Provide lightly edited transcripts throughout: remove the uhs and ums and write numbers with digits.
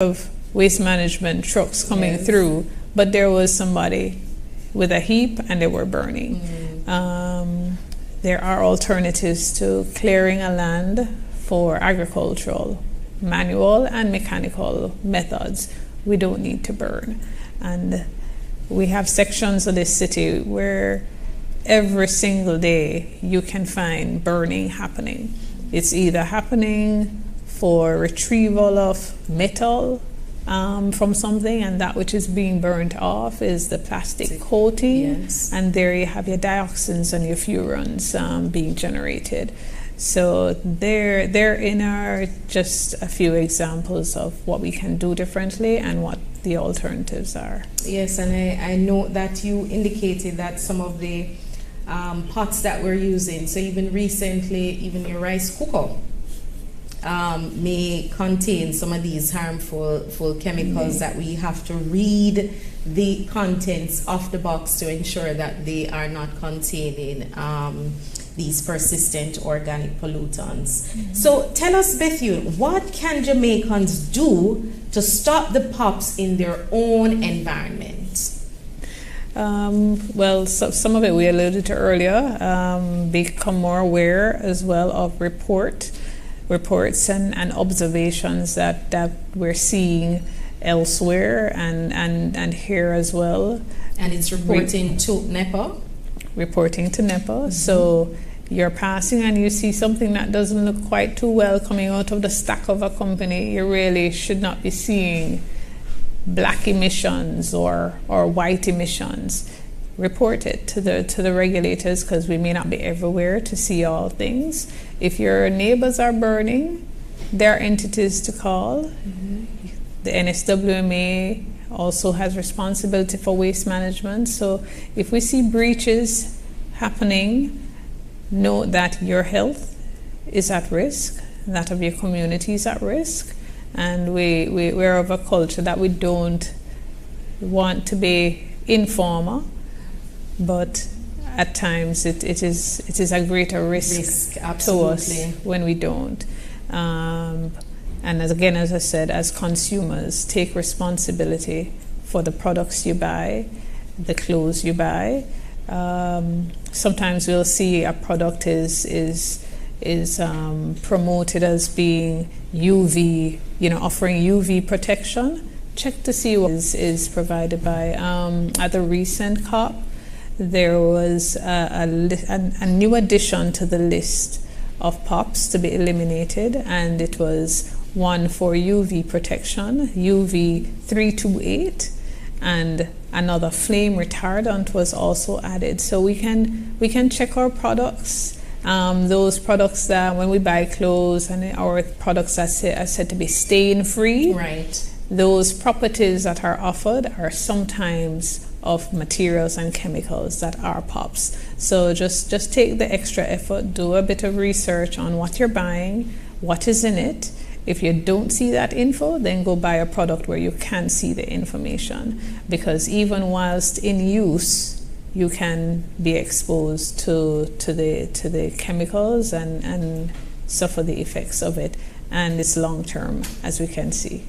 of waste management trucks coming through, but there was somebody with a heap and they were burning. There are alternatives to clearing a land for agricultural, manual and mechanical methods. We don't need to burn. And we have sections of this city where every single day you can find burning happening. It's either happening for retrieval of metal from something, and that which is being burnt off is the plastic coating, and there you have your dioxins and your furans being generated. So there in are just a few examples of what we can do differently and what the alternatives are. Yes, and I know that you indicated that some of the pots that we're using, so even recently, even your rice cooker may contain some of these harmful chemicals that we have to read the contents of the box to ensure that they are not containing these persistent organic pollutants. So tell us, Bethune, what can Jamaicans do to stop the POPs in their own environment? Well, some of it we alluded to earlier. Become more aware as well of reports and observations that we're seeing elsewhere and here as well. And it's reporting to NEPA? Reporting to NEPA. So you're passing and you see something that doesn't look quite too well coming out of the stack of a company. You really should not be seeing black emissions or white emissions. Report it to the regulators, because we may not be everywhere to see all things. If your neighbors are burning, there are entities to call. The NSWMA also has responsibility for waste management. So if we see breaches happening, know that your health is at risk, that of your community is at risk, and we're of a culture that we don't want to be informal, but at times it is a greater risk to us when we don't. And as I said, as consumers, take responsibility for the products you buy, the clothes you buy. Sometimes we'll see a product is promoted as being UV, offering UV protection. Check to see what is provided by. At the recent COP, there was a new addition to the list of POPs to be eliminated, and it was one for UV protection, UV 328, and another flame retardant was also added. So we can check our products, those products that when we buy clothes and our products are said to be stain free. Right. Those properties that are offered are sometimes of materials and chemicals that are POPs. So just take the extra effort, do a bit of research on what you're buying, what is in it. If you don't see that info, then go buy a product where you can see the information, because even whilst in use, you can be exposed to the chemicals and suffer the effects of it, and it's long term, as we can see.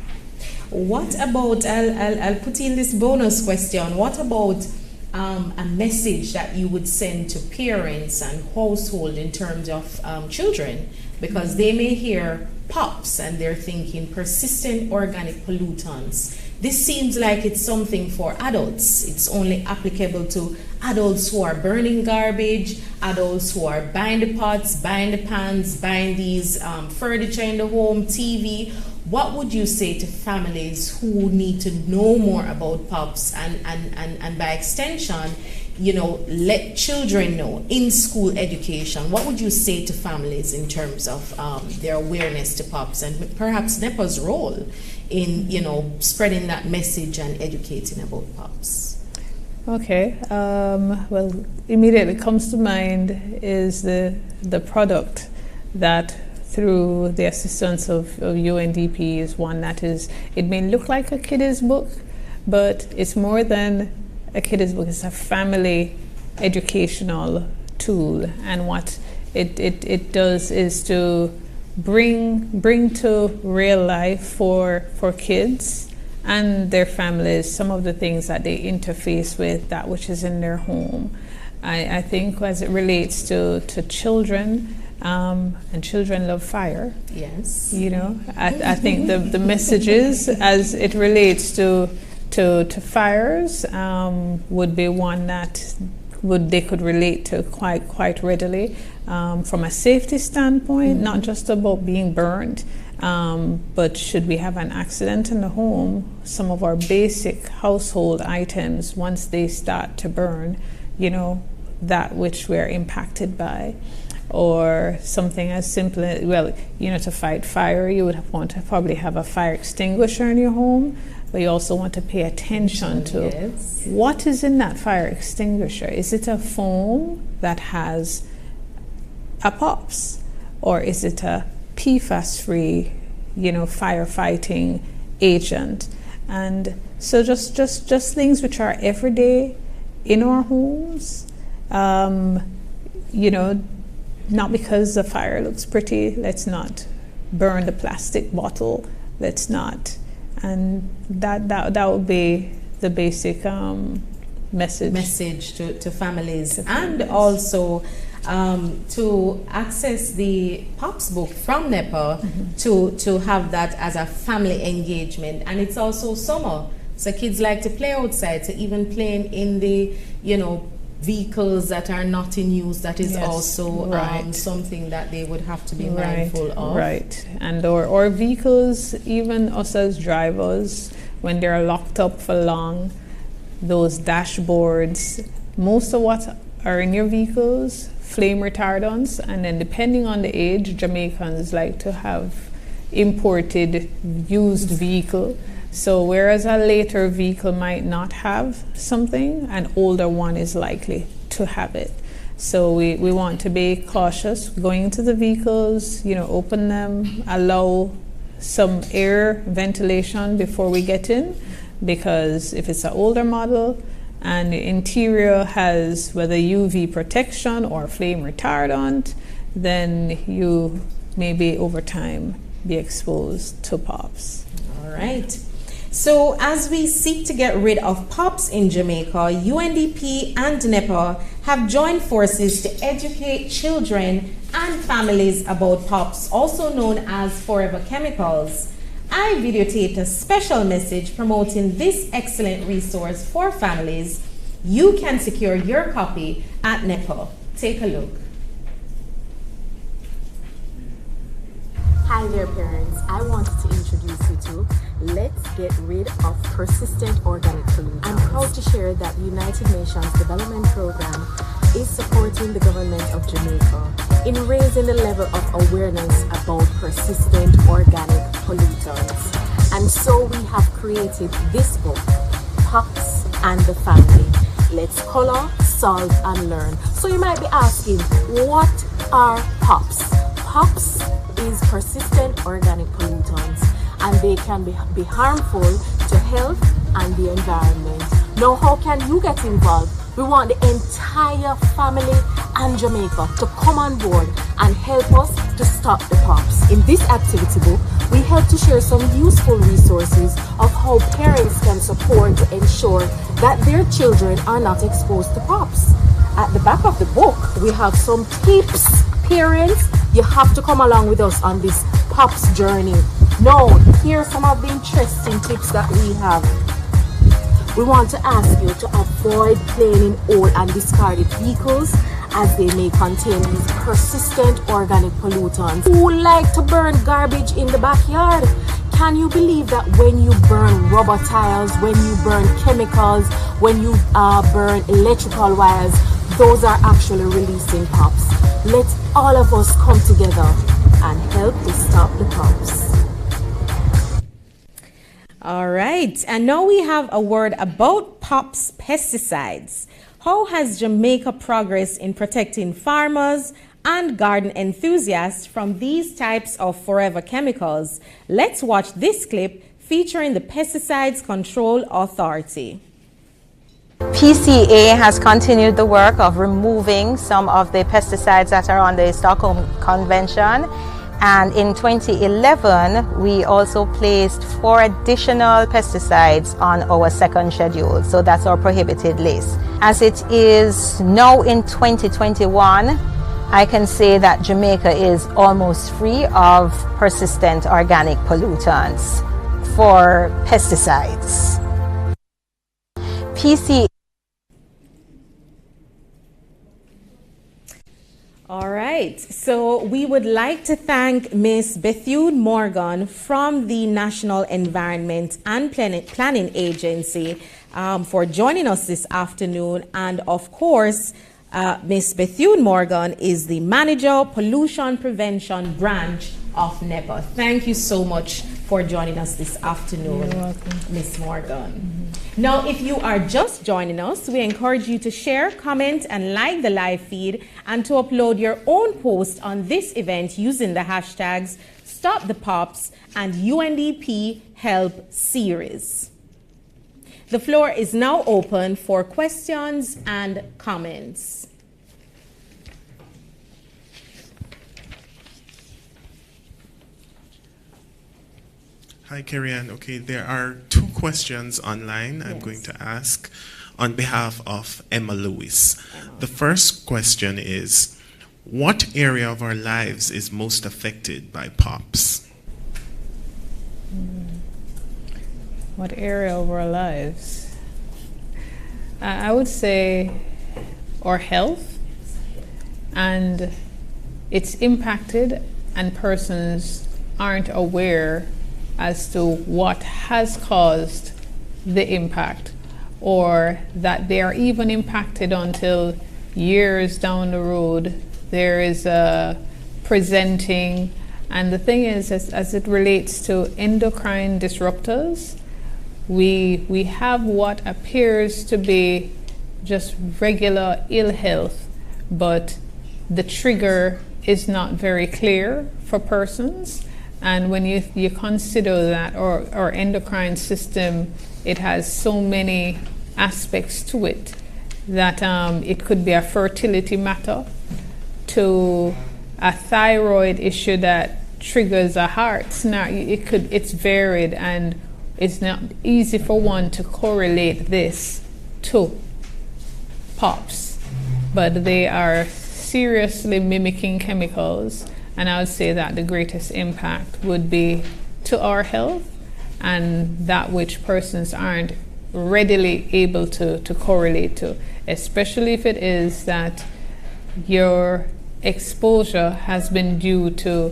What about, I'll put in this bonus question, what about a message that you would send to parents and household in terms of children, because they may hear POPs and they're thinking persistent organic pollutants. This seems like it's something for adults. It's only applicable to adults who are burning garbage, adults who are buying the pots, buying the pans, buying these furniture in the home, TV. What would you say to families who need to know more about POPs and by extension, let children know in school education? What would you say to families in terms of their awareness to POPs and perhaps NEPA's role in, spreading that message and educating about POPs? Okay. Well, immediately comes to mind is the product that, through the assistance of UNDP, is one that it may look like a kiddies book, but it's more than a kiddies book. It's a family educational tool, and what it does is to bring to real life for kids and their families some of the things that they interface with, that which is in their home. I think as it relates to children, and children love fire. Yes. You know, I think the messages as it relates to fires would be one that they could relate to quite readily, from a safety standpoint, not just about being burned, but should we have an accident in the home, some of our basic household items, once they start to burn, you know, that which we're impacted by. Or something as simple as, well, you know, to fight fire, you would want to probably have a fire extinguisher in your home, but you also want to pay attention to what is in that fire extinguisher. Is it a foam that has a POPs, or is it a PFAS-free, you know, firefighting agent? And so just things which are everyday in our homes, you know. Not because the fire looks pretty, let's not burn the plastic bottle, let's not. And that would be the basic message to families. And also to access the POPs book from NEPA, to have that as a family engagement. And it's also summer, so kids like to play outside, so even playing in the, you know, vehicles that are not in use, that is also something that they would have to be mindful of. Right, and or vehicles, even us as drivers, when they're locked up for long, those dashboards, most of what are in your vehicles, flame retardants, and then depending on the age, Jamaicans like to have imported used vehicle. So whereas a later vehicle might not have something, an older one is likely to have it. So we want to be cautious going into the vehicles, you know, open them, allow some air ventilation before we get in, because if it's an older model and the interior has whether UV protection or flame retardant, then you may be over time be exposed to POPs. All right. So as we seek to get rid of POPs in Jamaica, UNDP and NEPA have joined forces to educate children and families about POPs, also known as forever chemicals. I videotaped a special message promoting this excellent resource for families. You can secure your copy at NEPA. Take a look. Hi there, parents. I wanted to introduce you to Let's Get Rid of Persistent Organic Pollutants. I'm proud to share that the United Nations Development Program is supporting the government of Jamaica in raising the level of awareness about persistent organic pollutants. And so we have created this book, POPs and the Family. Let's color, solve, and learn. So you might be asking, what are POPs? POPs is persistent organic pollutants, and they can be harmful to health and the environment. Now, how can you get involved? We want the entire family and Jamaica to come on board and help us to stop the POPs. In this activity book, we help to share some useful resources of how parents can support to ensure that their children are not exposed to POPs. At the back of the book, we have some tips. Parents, you have to come along with us on this POPs journey. Now, here are some of the interesting tips that we have. We want to ask you to avoid playing in old and discarded vehicles, as they may contain these persistent organic pollutants. Who like to burn garbage in the backyard? Can you believe that when you burn rubber tiles, when you burn chemicals, when you burn electrical wires, those are actually releasing POPs? Let all of us come together and help to stop the POPs. All right, and now we have a word about POPs pesticides. How has Jamaica progressed in protecting farmers and garden enthusiasts from these types of forever chemicals? Let's watch this clip featuring the Pesticides Control Authority. PCA has continued the work of removing some of the pesticides that are on the Stockholm Convention. And in 2011, we also placed 4 additional pesticides on our second schedule. So that's our prohibited list. As it is now in 2021, I can say that Jamaica is almost free of persistent organic pollutants for pesticides. All right, so we would like to thank Ms. Bethune Morgan from the National Environment and Planning Agency for joining us this afternoon. And of course, Ms. Bethune Morgan is the Manager, Pollution Prevention Branch of NEPA. Thank you so much for joining us this afternoon, Ms. Morgan. Now, if you are just joining us, we encourage you to share, comment, and like the live feed, and to upload your own post on this event using the hashtags StopThePops and UNDP Help Series. The floor is now open for questions and comments. Hi, Carrie-Ann. Okay, there are 2 questions online I'm going to ask on behalf of Emma Lewis. The first question is, what area of our lives is most affected by POPs? What area of our lives? I would say our health, and it's impacted, and persons aren't aware as to what has caused the impact, or that they are even impacted until years down the road there is a presenting. And the thing is, as it relates to endocrine disruptors, we have what appears to be just regular ill health, but the trigger is not very clear for persons. And when you consider that our endocrine system, it has so many aspects to it, that it could be a fertility matter to a thyroid issue that triggers a heart snap. It's varied, and it's not easy for one to correlate this to POPs, but they are seriously mimicking chemicals. And I would say that the greatest impact would be to our health, and that which persons aren't readily able to correlate to, especially if it is that your exposure has been due to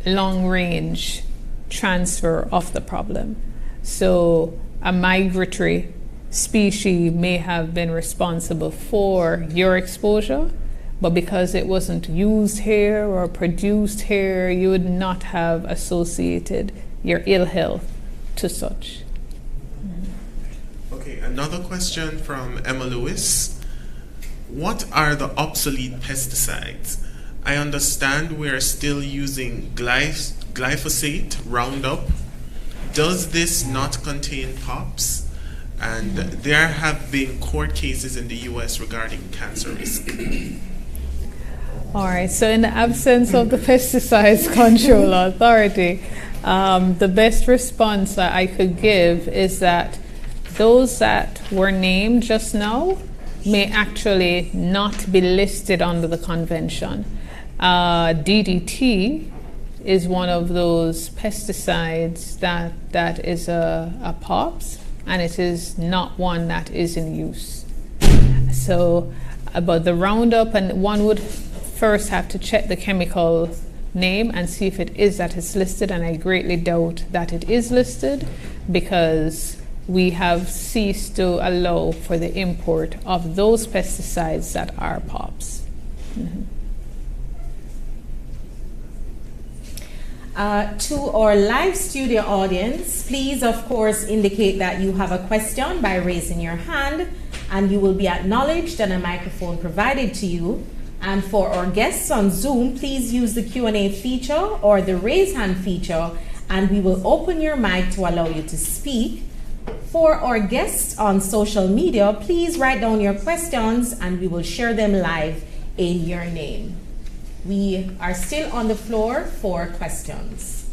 long-range transfer of the problem. So a migratory species may have been responsible for your exposure, but because it wasn't used here or produced here, you would not have associated your ill health to such. Okay, another question from Emma Lewis. What are the obsolete pesticides? I understand we are still using glyphosate, Roundup. Does this not contain POPs? And there have been court cases in the US regarding cancer risk. All right, so in the absence of the Pesticides Control Authority, the best response that I could give is that those that were named just now may actually not be listed under the convention. DDT is one of those pesticides that is a POPs, and it is not one that is in use. So, but the Roundup, and one would first have to check the chemical name and see if it is that it's listed, and I greatly doubt that it is listed, because we have ceased to allow for the import of those pesticides that are POPs. To our live studio audience, please of course indicate that you have a question by raising your hand, and you will be acknowledged and a microphone provided to you. And for our guests on Zoom, please use the Q&A feature or the raise hand feature, and we will open your mic to allow you to speak. For our guests on social media, please write down your questions and we will share them live in your name. We are still on the floor for questions.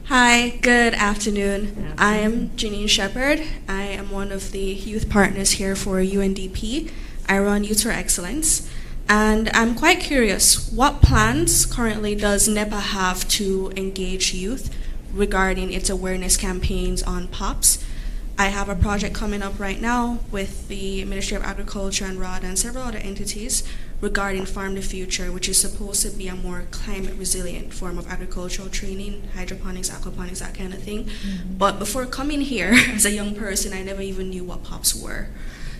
Hi, good afternoon. I am Janine Shepard. I am one of the youth partners here for UNDP. I run Youth for Excellence. And I'm quite curious, what plans currently does NEPA have to engage youth regarding its awareness campaigns on POPs? I have a project coming up right now with the Ministry of Agriculture and ROD and several other entities regarding Farm the Future, which is supposed to be a more climate resilient form of agricultural training, hydroponics, aquaponics, that kind of thing. Mm-hmm. But before coming here as a young person, I never even knew what POPs were.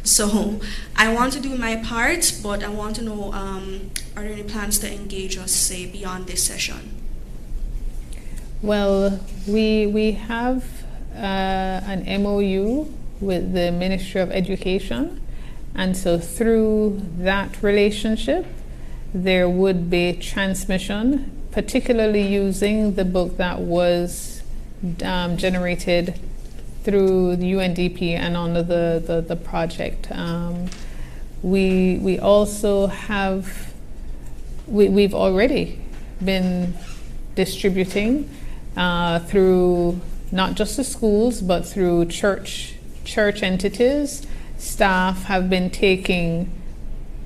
So I want to do my part, but I want to know, are there any plans to engage us, say, beyond this session? Well, we have an MOU with the Ministry of Education, and so through that relationship there would be transmission, particularly using the book that was generated through the UNDP and under the project. We also have we've already been distributing through not just the schools, but through church entities. Staff have been taking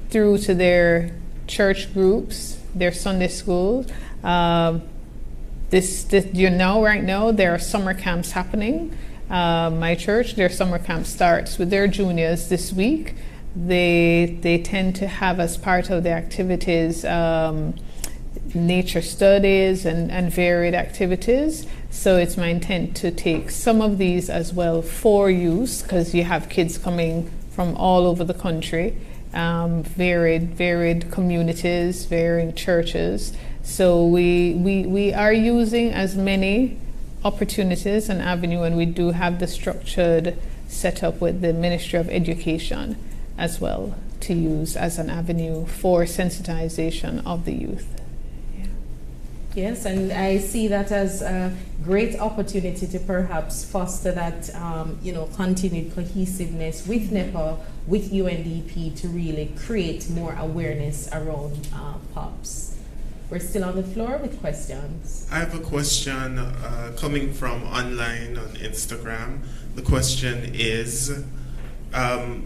through to their church groups, their Sunday schools. Right now there are summer camps happening. My church, their summer camp starts with their juniors this week. They tend to have as part of the activities nature studies and varied activities. So it's my intent to take some of these as well for use, because you have kids coming from all over the country, varied communities, varying churches. So we are using as many opportunities and avenue, and we do have the structured setup with the Ministry of Education as well to use as an avenue for sensitization of the youth. Yes, and I see that as a great opportunity to perhaps foster that, continued cohesiveness with NEPA, with UNDP, to really create more awareness around POPs. We're still on the floor with questions. I have a question coming from online on Instagram. The question is, in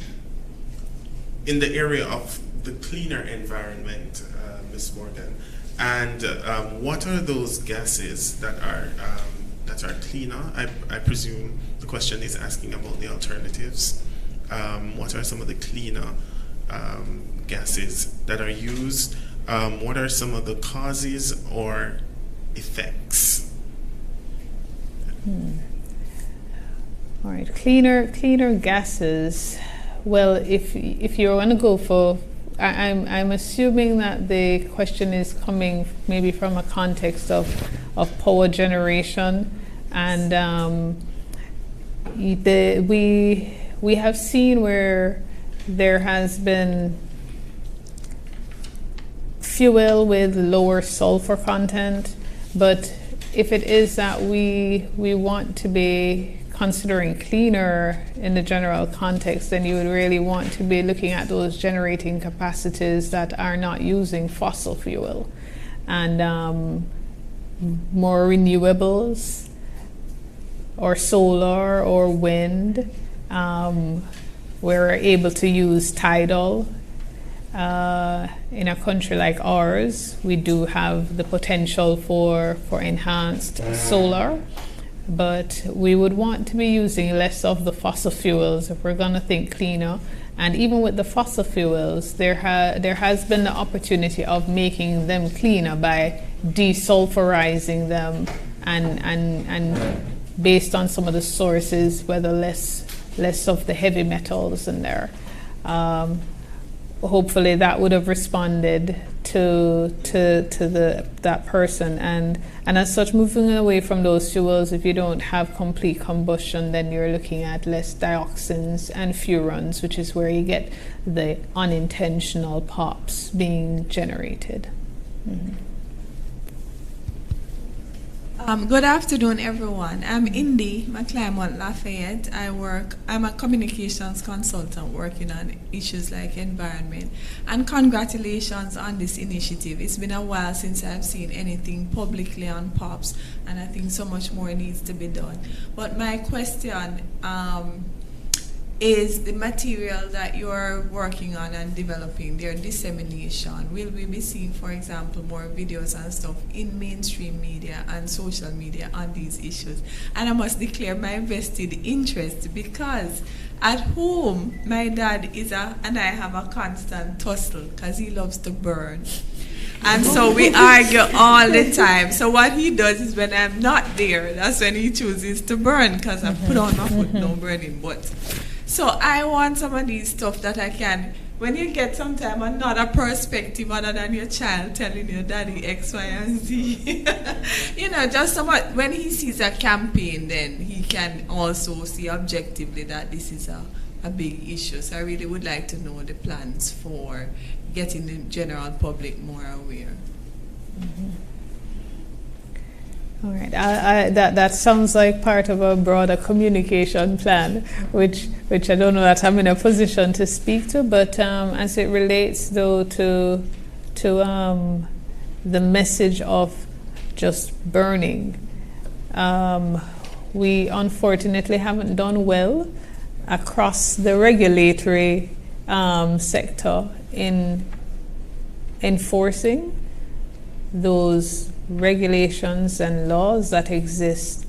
the area of the cleaner environment, Ms. Morgan, and what are those gases that are cleaner? I presume the question is asking about the alternatives. What are some of the cleaner gases that are used? What are some of the causes or effects? All right, cleaner gases. Well, if you're going to go for, I'm assuming that the question is coming maybe from a context of power generation, and we have seen where there has been fuel with lower sulfur content, but if it is that we want to be considering cleaner in the general context, then you would really want to be looking at those generating capacities that are not using fossil fuel, and more renewables, or solar or wind. We're able to use tidal. In a country like ours, we do have the potential for enhanced solar, but we would want to be using less of the fossil fuels if we're going to think cleaner. And even with the fossil fuels, there has been the opportunity of making them cleaner by desulfurizing them, and based on some of the sources, whether less of the heavy metals in there. Hopefully that would have responded to that person, and as such, moving away from those fuels, if you don't have complete combustion, then you're looking at less dioxins and furans, which is where you get the unintentional POPs being generated. Mm-hmm. Good afternoon, everyone. I'm Indy McClymont Lafayette. I'm a communications consultant working on issues like environment. And congratulations on this initiative. It's been a while since I've seen anything publicly on POPs, and I think so much more needs to be done. But my question is the material that you're working on and developing, their dissemination. Will we be seeing, for example, more videos and stuff in mainstream media and social media on these issues? And I must declare my vested interest because at home, my dad and I have a constant tussle because he loves to burn. And so we argue all the time. So what he does is when I'm not there, that's when he chooses to burn because I put on my foot, no burning. But so I want some of these stuff that I can, when you get sometime another perspective other than your child telling your daddy X, Y, and Z. Just somewhat, when he sees a campaign, then he can also see objectively that this is a big issue. So I really would like to know the plans for getting the general public more aware. Mm-hmm. All right, that sounds like part of a broader communication plan, which I don't know that I'm in a position to speak to, but as it relates though to the message of just burning, we unfortunately haven't done well across the regulatory sector in enforcing those regulations and laws that exist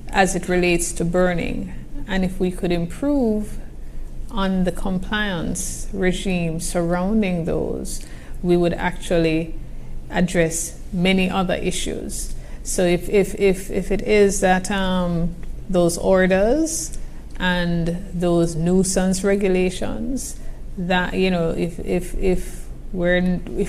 as it relates to burning. And if we could improve on the compliance regime surrounding those, we would actually address many other issues. So if it is that those orders and those nuisance regulations, that if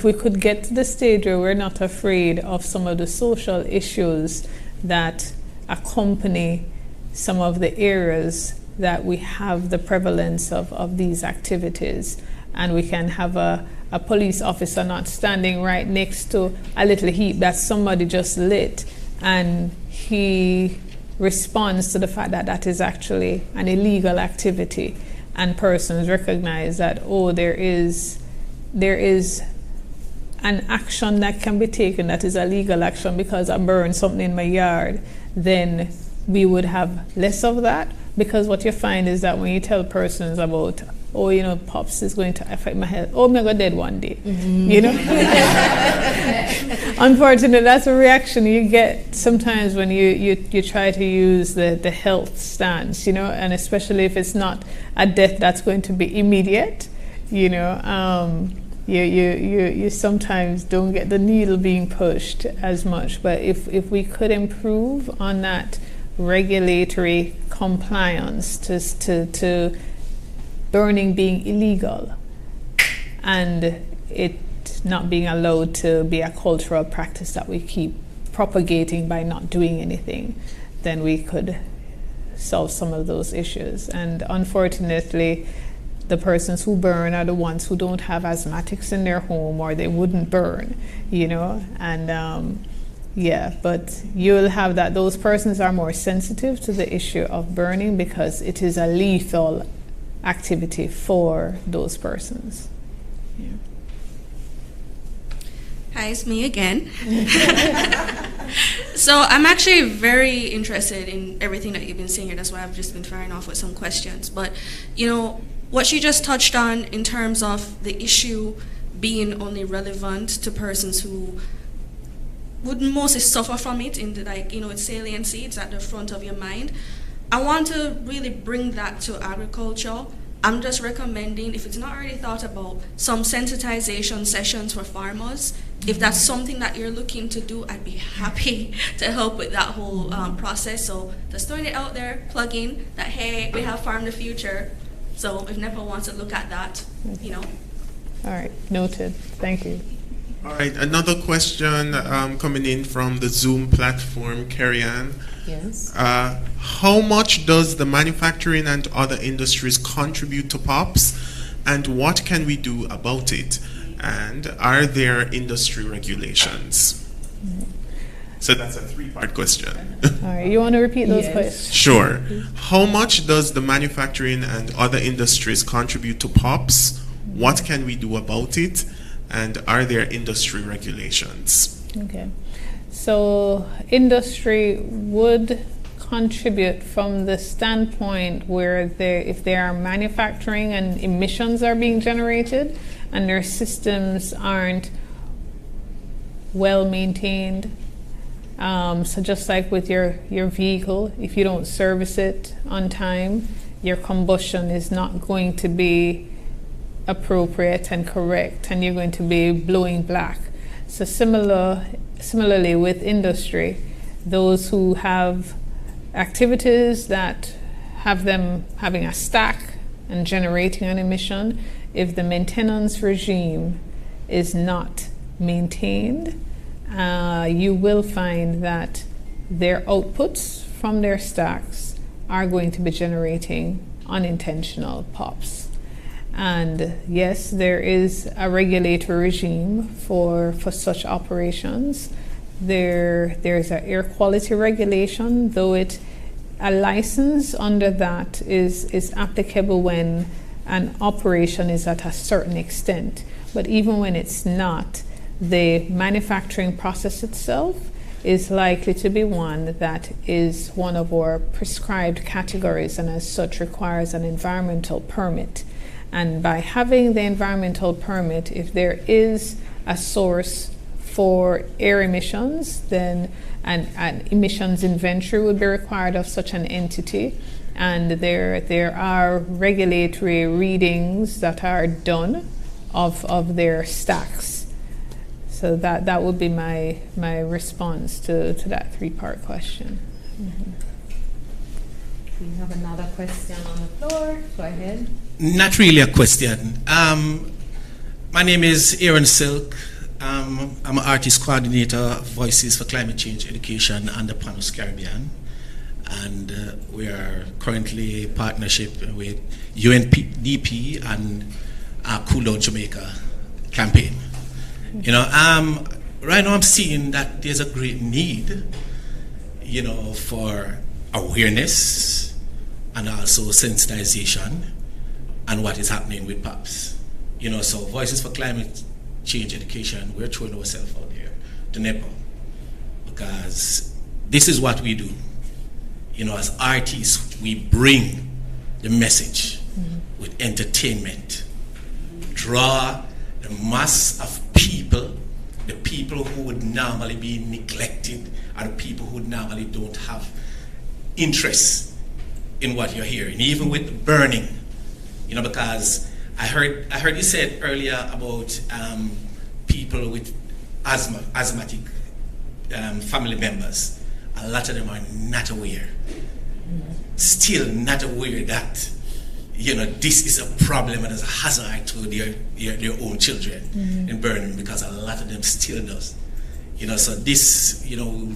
we could get to the stage where we're not afraid of some of the social issues that accompany some of the areas that we have the prevalence of these activities, and we can have a police officer not standing right next to a little heap that somebody just lit, and he responds to the fact that that is actually an illegal activity, and persons recognize that, there is an action that can be taken that is a legal action because I burned something in my yard, then we would have less of that. Because what you find is that when you tell persons about, POPs is going to affect my health, I'm going to go dead one day, Unfortunately, that's a reaction you get sometimes when you try to use the health stance, and especially if it's not a death that's going to be immediate, you sometimes don't get the needle being pushed as much. But if we could improve on that regulatory compliance to burning being illegal and it not being allowed to be a cultural practice that we keep propagating by not doing anything, then we could solve some of those issues. And unfortunately, the persons who burn are the ones who don't have asthmatics in their home, or they wouldn't burn, but you'll have that those persons are more sensitive to the issue of burning because it is a lethal activity for those persons. Yeah. Hi, it's me again. So I'm actually very interested in everything that you've been saying here. That's why I've just been firing off with some questions. But, what you just touched on in terms of the issue being only relevant to persons who would mostly suffer from it in its saliency, it's at the front of your mind. I want to really bring that to agriculture. I'm just recommending, if it's not already thought about, some sensitization sessions for farmers. If that's something that you're looking to do, I'd be happy to help with that whole process. So just throwing it out there, plugging that, hey, we have Farm the Future. So if NEPA wants to look at that, All right, noted. Thank you. All right, another question coming in from the Zoom platform, Carrie-Ann. Yes. How much does the manufacturing and other industries contribute to POPs, and what can we do about it? And are there industry regulations? So that's a three-part question. All right, you want to repeat those Yes. questions? Sure. How much does the manufacturing and other industries contribute to POPs? What can we do about it? And are there industry regulations? Okay. So industry would contribute from the standpoint where if there are manufacturing and emissions are being generated and their systems aren't well maintained. So just like with your vehicle, if you don't service it on time, your combustion is not going to be appropriate and correct, and you're going to be blowing black. So similarly with industry, those who have activities that have them having a stack and generating an emission, if the maintenance regime is not maintained, you will find that their outputs from their stacks are going to be generating unintentional POPs. And yes, there is a regulatory regime for such operations. There's an air quality regulation, though a license under that is applicable when an operation is at a certain extent. But even when it's not, the manufacturing process itself is likely to be one that is one of our prescribed categories, and as such requires an environmental permit. And by having the environmental permit, if there is a source for air emissions, then an emissions inventory would be required of such an entity. And there are regulatory readings that are done of their stacks. So that would be my response to that three-part question. Mm-hmm. We have another question on the floor. Go ahead. Not really a question. My name is Aaron Silk. I'm an artist coordinator of Voices for Climate Change Education under Panos Caribbean. And we are currently in partnership with UNDP and Cool Down Jamaica campaign. You know, right now I'm seeing that there's a great need, you know, for awareness and also sensitization and what is happening with POPs. You know, so Voices for Climate Change Education, we're throwing ourselves out there to NEPA because this is what we do. You know, as artists, we bring the message with entertainment, draw the mass of people, the people who would normally be neglected, are the people who normally don't have interest in what you're hearing, even with burning. You know, because I heard you said earlier about people with asthmatic family members. A lot of them are not aware, still not aware that, you know, this is a problem and is a hazard to their own children in burning, because a lot of them still does. You know, so this, you know,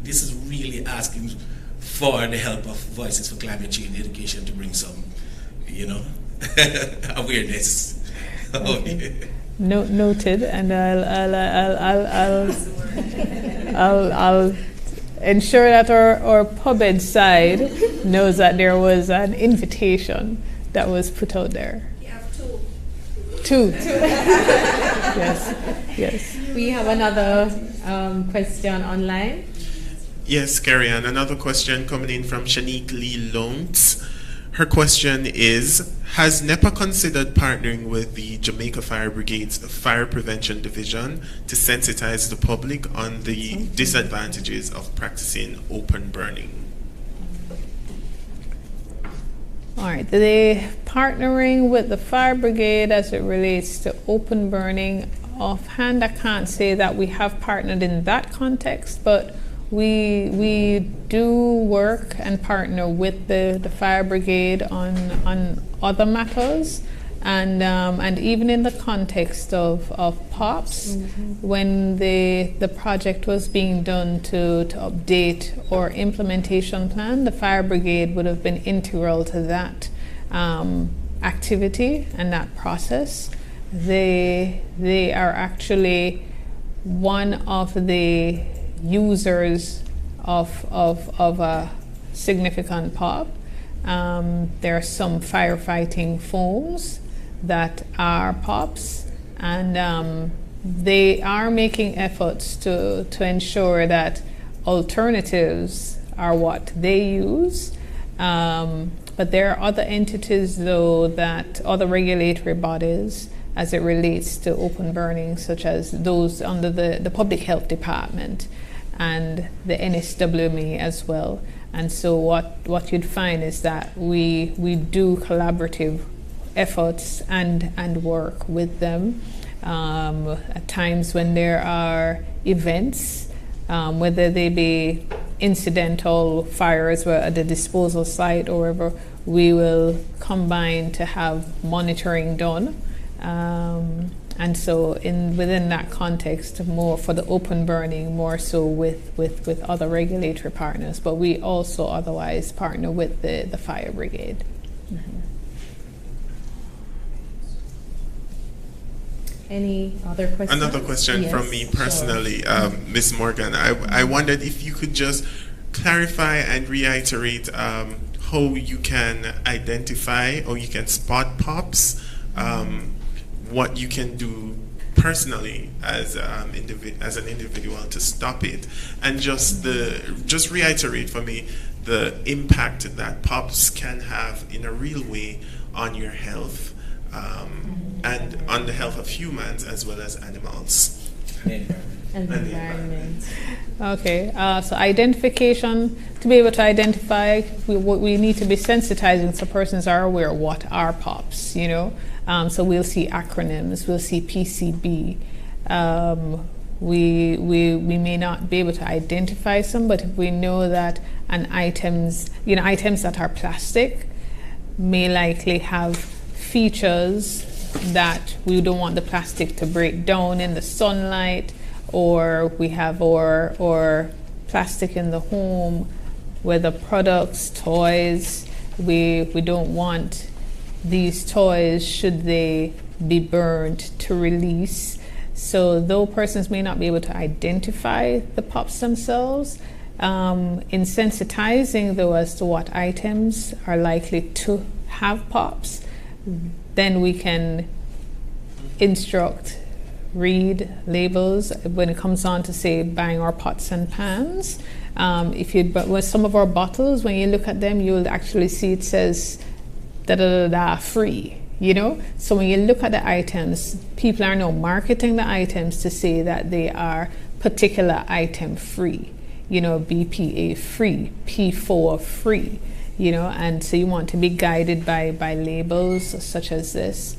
this is really asking for the help of Voices for Climate Change Education to bring some, you know, awareness. Okay. Noted, and I'll ensure that our PubEd side knows that there was an invitation that was put out there. You have two. Two. Yes. We have another question online. Yes, Carrie Ann, another question coming in from Shanique Lee Lones. Her question is, has NEPA considered partnering with the Jamaica Fire Brigade's Fire Prevention Division to sensitize the public on the disadvantages of practicing open burning? All right, the partnering with the fire brigade as it relates to open burning, offhand I can't say that we have partnered in that context, but we do work and partner with the fire brigade on other matters, and even in the context of POPs, when the project was being done to update our implementation plan, the fire brigade would have been integral to that activity and that process. They are actually one of the users of a significant pop. There are some firefighting foams that are pops, and they are making efforts to ensure that alternatives are what they use. But there are other entities, though, that other regulatory bodies, as it relates to open burning, such as those under the Public Health Department and the NSWME as well. And so what you'd find is that we do collaborative efforts and work with them. At times when there are events, whether they be incidental fires at the disposal site or wherever, we will combine to have monitoring done. And so within that context, more for the open burning, more so with other regulatory partners, but we also otherwise partner with the fire brigade. Mm-hmm. Any other questions? Another question from me personally, sure. Ms. Morgan. I wondered if you could just clarify and reiterate how you can identify or you can spot POPs, what you can do personally as an individual to stop it, and just reiterate for me the impact that POPs can have in a real way on your health. And on the health of humans as well as animals. And the environment. Okay, so identification, to be able to identify, we need to be sensitizing so persons are aware of what are POPs, you know. So we'll see acronyms, we'll see PCB. We may not be able to identify some, but if we know that items that are plastic may likely have features that we don't want the plastic to break down in the sunlight, or we have or plastic in the home, whether products, toys, we don't want these toys, should they be burned, to release. So though persons may not be able to identify the POPs themselves, in sensitizing though as to what items are likely to have POPs, then we can instruct, read labels when it comes on to say buying our pots and pans. With some of our bottles, when you look at them, you'll actually see it says free, you know. So when you look at the items, people are now marketing the items to say that they are particular item free, you know, BPA free, P4 free. You know, and so you want to be guided by labels such as this.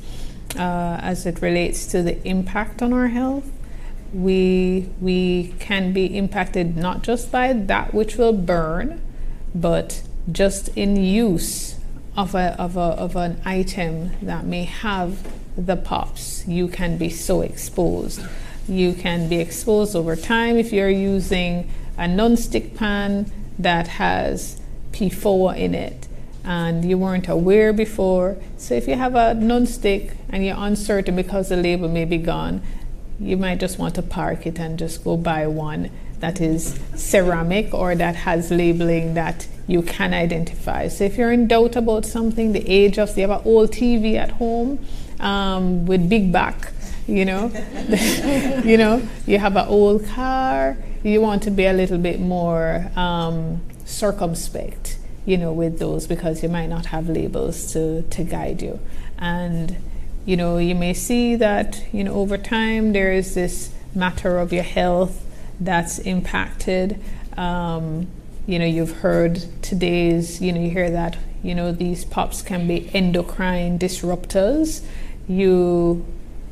As it relates to the impact on our health, we can be impacted not just by that which will burn, but just in use of an item that may have the POPs. You can be so exposed. You can be exposed over time if you're using a non-stick pan that has P4 in it and you weren't aware before. So if you have a non-stick and you're uncertain because the label may be gone, you might just want to park it and just go buy one that is ceramic or that has labeling that you can identify. So if you're in doubt about something, you have an old TV at home with big back, you know, you know, you have an old car, you want to be a little bit more circumspect, you know, with those, because you might not have labels to guide you. And you know, you may see that, you know, over time there is this matter of your health that's impacted. You know, you've heard today's, you know, you hear that, you know, these POPs can be endocrine disruptors. You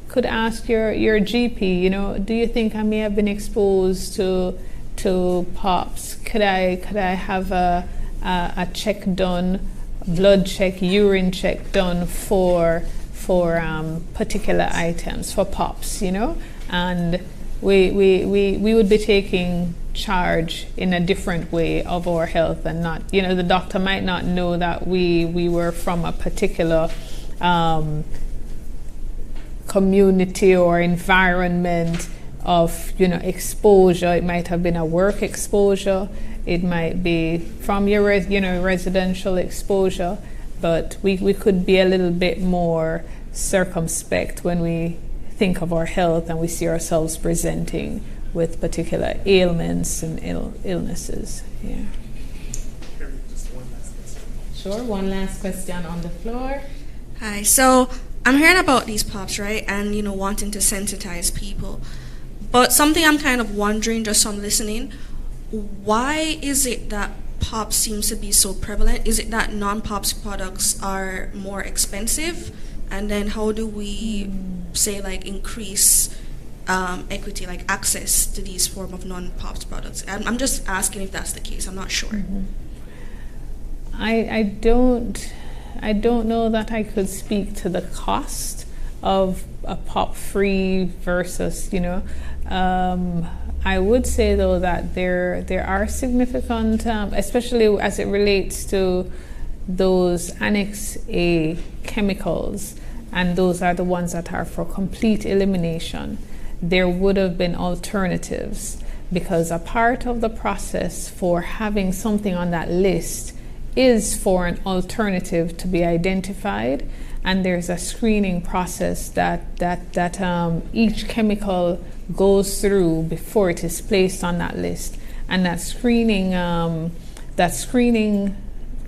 could ask your GP, you know, do you think I may have been exposed to POPs? Could I have a check done, blood check, urine check done for particular items, for POPs, you know? And we would be taking charge in a different way of our health, and not, you know, the doctor might not know that we were from a particular community or environment of exposure. It might have been a work exposure. It might be from your residential exposure. But we could be a little bit more circumspect when we think of our health and we see ourselves presenting with particular ailments and illnesses. Yeah. Sure, one last question on the floor. Hi, so I'm hearing about these pops, right? And, wanting to sensitize people. But something I'm kind of wondering just from listening, why is it that pops seems to be so prevalent? Is it that non-pops products are more expensive? And then how do we, say, increase equity, access to these form of non-pops products? I'm just asking if that's the case. I'm not sure. Mm-hmm. I don't know that I could speak to the cost of a pop-free versus, I would say though that there are significant, especially as it relates to those Annex A chemicals, and those are the ones that are for complete elimination. There would have been alternatives, because a part of the process for having something on that list is for an alternative to be identified, and there's a screening process that each chemical goes through before it is placed on that list. And that screening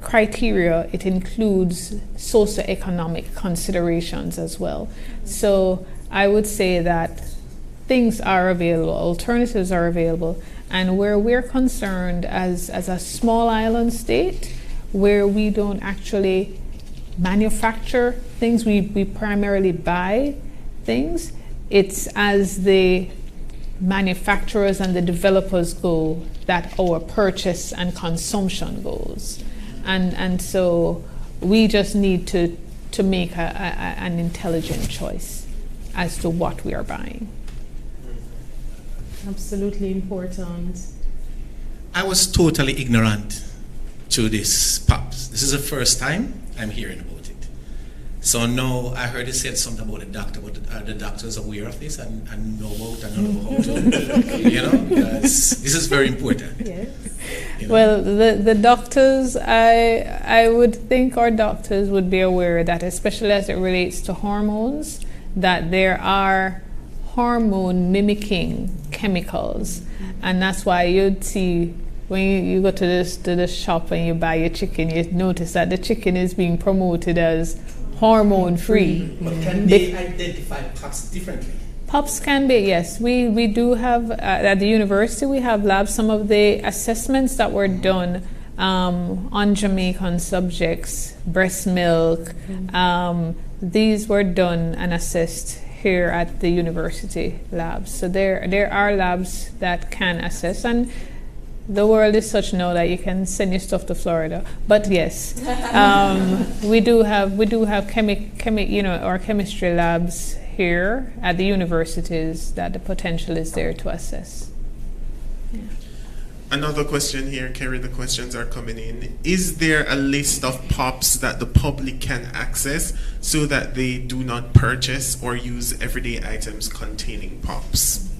criteria, it includes socioeconomic considerations as well. So I would say that things are available, alternatives are available, and where we're concerned as a small island state, where we don't actually manufacture things, we primarily buy things. It's as the manufacturers and the developers go that our purchase and consumption goes. And so we just need to make an intelligent choice as to what we are buying. Absolutely important. I was totally ignorant to this POPs. This is the first time I'm hearing about it. So now I heard you said something about the doctor, but are the doctors aware of this and know about and know how to, because this is very important. Yes. Well, the doctors, I would think our doctors would be aware that, especially as it relates to hormones, that there are hormone mimicking chemicals, and that's why you'd see when you go to the shop and you buy your chicken, you notice that the chicken is being promoted as hormone free. But can they identify POPs differently? POPs can be, yes. We do have, at the university, we have labs. Some of the assessments that were done on Jamaican subjects, breast milk, these were done and assessed here at the university labs. So there are labs that can assess, and the world is such now that you can send your stuff to Florida. But yes, we do have our chemistry labs here at the universities that the potential is there to assess. Yeah. Another question here, Kerry, the questions are coming in. Is there a list of POPs that the public can access so that they do not purchase or use everyday items containing POPs?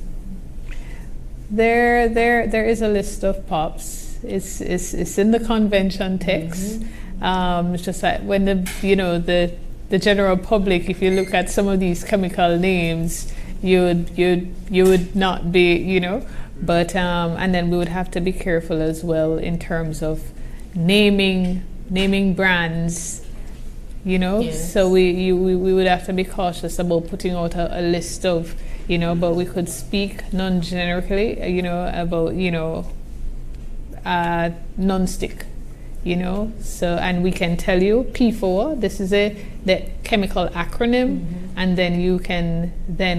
There is a list of POPs. It's in the convention text. It's just that when the general public, if you look at some of these chemical names, you would not be, but and then we would have to be careful as well in terms of naming brands, Yes. So we would have to be cautious about putting out a list of, but we could speak non-generically, about, non-stick, So, and we can tell you P4, this is the chemical acronym, and then you can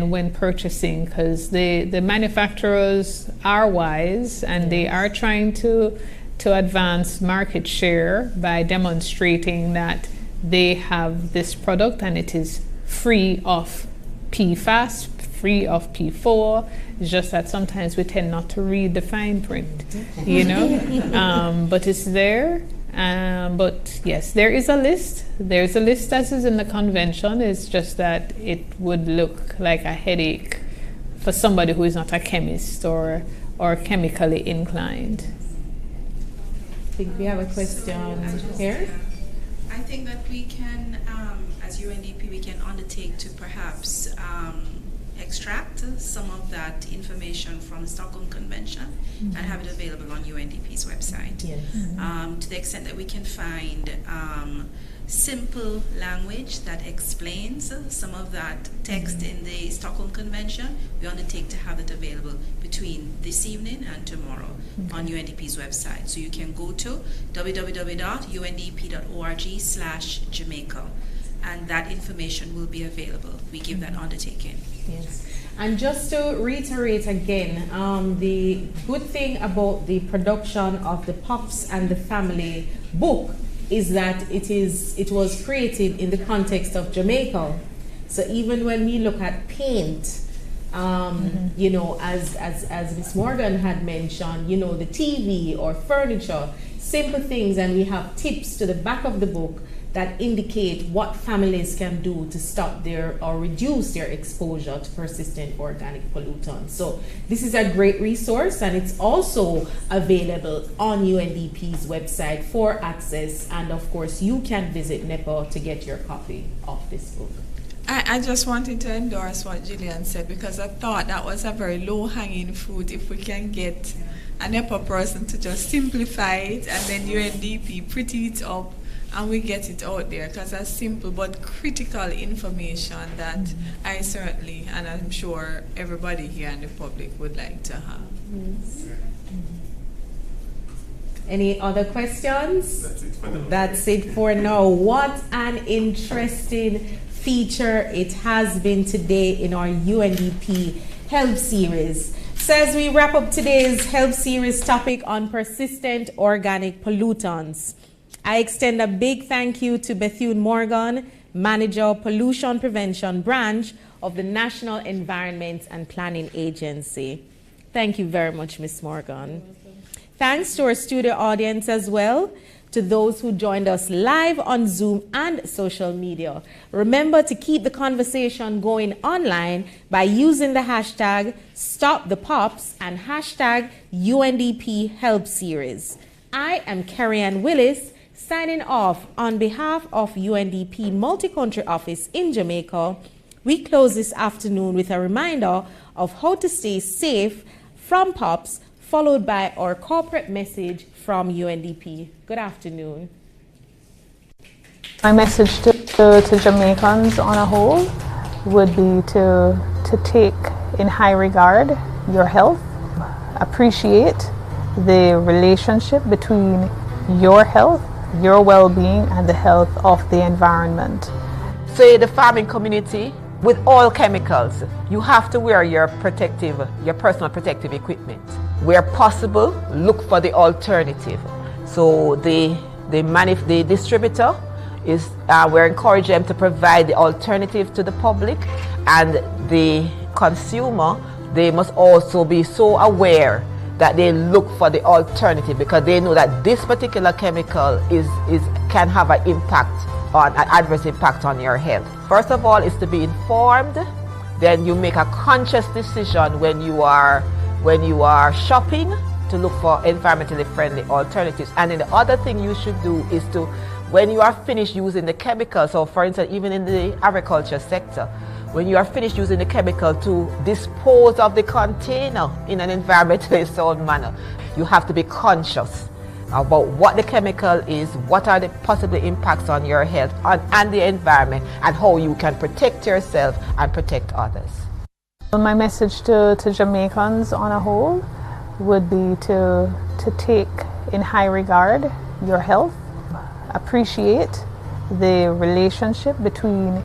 when purchasing, because the manufacturers are wise and they are trying to advance market share by demonstrating that they have this product and it is free of PFAS, free of P4. It's just that sometimes we tend not to read the fine print, but it's there. But yes, there is a list. There's a list as is in the convention. It's just that it would look like a headache for somebody who is not a chemist or chemically inclined. I think we have a question here. I think that we can, as UNDP, we can undertake to perhaps extract some of that information from the Stockholm Convention and have it available on UNDP's website. Yes. To the extent that we can find simple language that explains some of that text in the Stockholm Convention, we undertake to have it available between this evening and tomorrow on UNDP's website. So you can go to www.undp.org/Jamaica, and that information will be available. We give that undertaking. Yes. And just to reiterate again, the good thing about the production of the Pops and the Family book is that it was created in the context of Jamaica. So even when we look at paint, you know, as Ms. Morgan had mentioned, you know, the TV or furniture, simple things, and we have tips to the back of the book that indicate what families can do to stop their or reduce their exposure to persistent organic pollutants. So this is a great resource, and it's also available on UNDP's website for access, and of course you can visit NEPA to get your copy of this book. I just wanted to endorse what Gillian said, because I thought that was a very low-hanging fruit if we can get a NEPA person to just simplify it and then UNDP pretty it up and we get it out there, because that's simple but critical information that I certainly, and I'm sure everybody here in the public would like to have. Any other questions? That's it for now. That's it for now. What an interesting feature it has been today in our UNDP Health Series. So as we wrap up today's Health Series topic on persistent organic pollutants, I extend a big thank you to Bethune Morgan, Manager, Pollution Prevention Branch of the National Environment and Planning Agency. Thank you very much, Ms. Morgan. Thanks to our studio audience as well, to those who joined us live on Zoom and social media. Remember to keep the conversation going online by using the hashtag StopThePops and hashtag UNDP Help Series. I am Carrie Ann Willis, signing off on behalf of UNDP Multi-Country Office in Jamaica. We close this afternoon with a reminder of how to stay safe from POPs, followed by our corporate message from UNDP. Good afternoon. My message to Jamaicans on a whole would be to take in high regard your health, appreciate the relationship between your health, your well-being, and the health of the environment. Say the farming community, with all chemicals, you have to wear your personal protective equipment. Where possible, look for the alternative. So the distributor is, we're encouraging them to provide the alternative to the public, and the consumer, they must also be so aware that they look for the alternative, because they know that this particular chemical can have an adverse impact on your health. First of all is to be informed, then you make a conscious decision when you are shopping to look for environmentally friendly alternatives. And then the other thing you should do is to, when you are finished using the chemicals, so for instance even in the agriculture sector, when you are finished using the chemical, to dispose of the container in an environmentally sound manner. You have to be conscious about what the chemical is, what are the possible impacts on your health and the environment, and how you can protect yourself and protect others. My message to Jamaicans on a whole would be to take in high regard your health, appreciate the relationship between.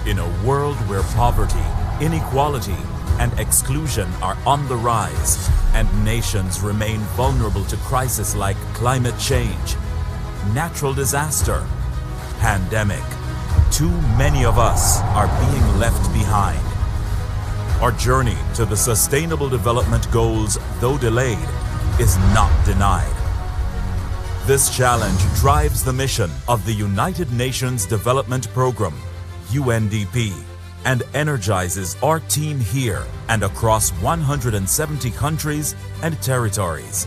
In a world where poverty, inequality, and exclusion are on the rise, and nations remain vulnerable to crises like climate change, natural disaster, pandemic, too many of us are being left behind. Our journey to the Sustainable Development Goals, though delayed, is not denied. This challenge drives the mission of the United Nations Development Programme, UNDP, and energizes our team here and across 170 countries and territories.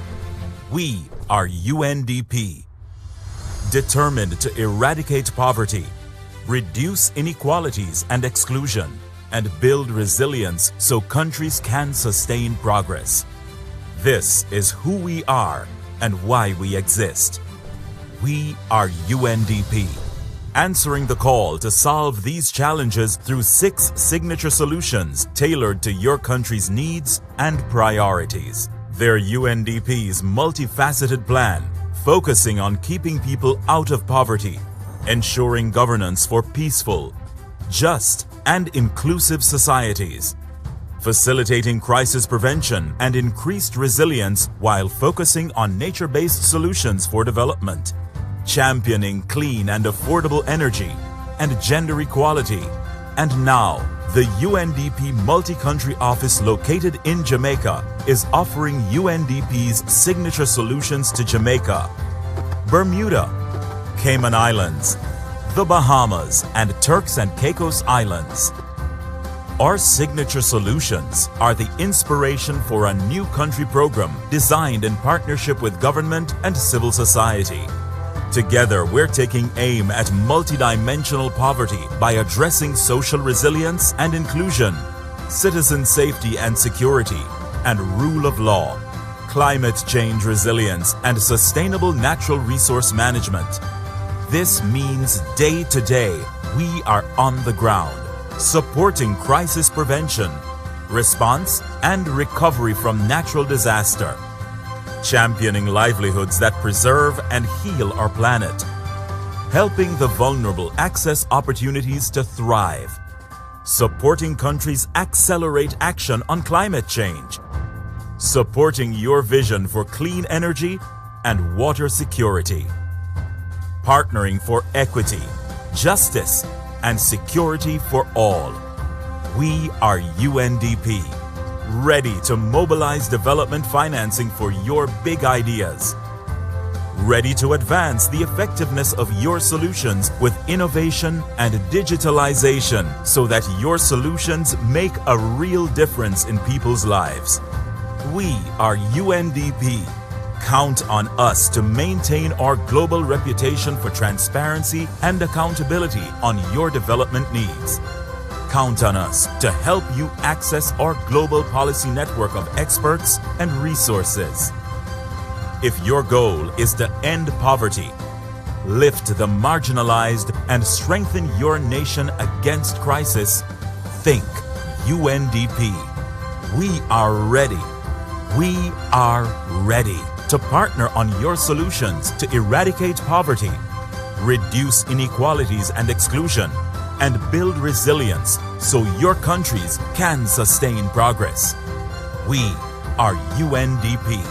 We are UNDP, determined to eradicate poverty, reduce inequalities and exclusion, and build resilience so countries can sustain progress. This is who we are and why we exist. We are UNDP, answering the call to solve these challenges through 6 signature solutions tailored to your country's needs and priorities. They're UNDP's multifaceted plan, focusing on keeping people out of poverty, ensuring governance for peaceful, just, and inclusive societies, facilitating crisis prevention and increased resilience while focusing on nature-based solutions for development, championing clean and affordable energy and gender equality. And now, the UNDP Multi-Country Office located in Jamaica is offering UNDP's signature solutions to Jamaica, Bermuda, Cayman Islands, the Bahamas, and Turks and Caicos Islands. Our signature solutions are the inspiration for a new country program designed in partnership with government and civil society. Together, we're taking aim at multidimensional poverty by addressing social resilience and inclusion, citizen safety and security, and rule of law, climate change resilience, and sustainable natural resource management. This means day to day, we are on the ground, supporting crisis prevention, response, and recovery from natural disaster, championing livelihoods that preserve and heal our planet, helping the vulnerable access opportunities to thrive, supporting countries accelerate action on climate change, supporting your vision for clean energy and water security, partnering for equity, justice, and security for all. We are UNDP, ready to mobilize development financing for your big ideas, ready to advance the effectiveness of your solutions with innovation and digitalization so that your solutions make a real difference in people's lives. We are UNDP. Count on us to maintain our global reputation for transparency and accountability on your development needs. Count on us to help you access our global policy network of experts and resources. If your goal is to end poverty, lift the marginalized, and strengthen your nation against crisis, think UNDP. We are ready. We are ready to partner on your solutions to eradicate poverty, reduce inequalities and exclusion, and build resilience so your countries can sustain progress. We are UNDP.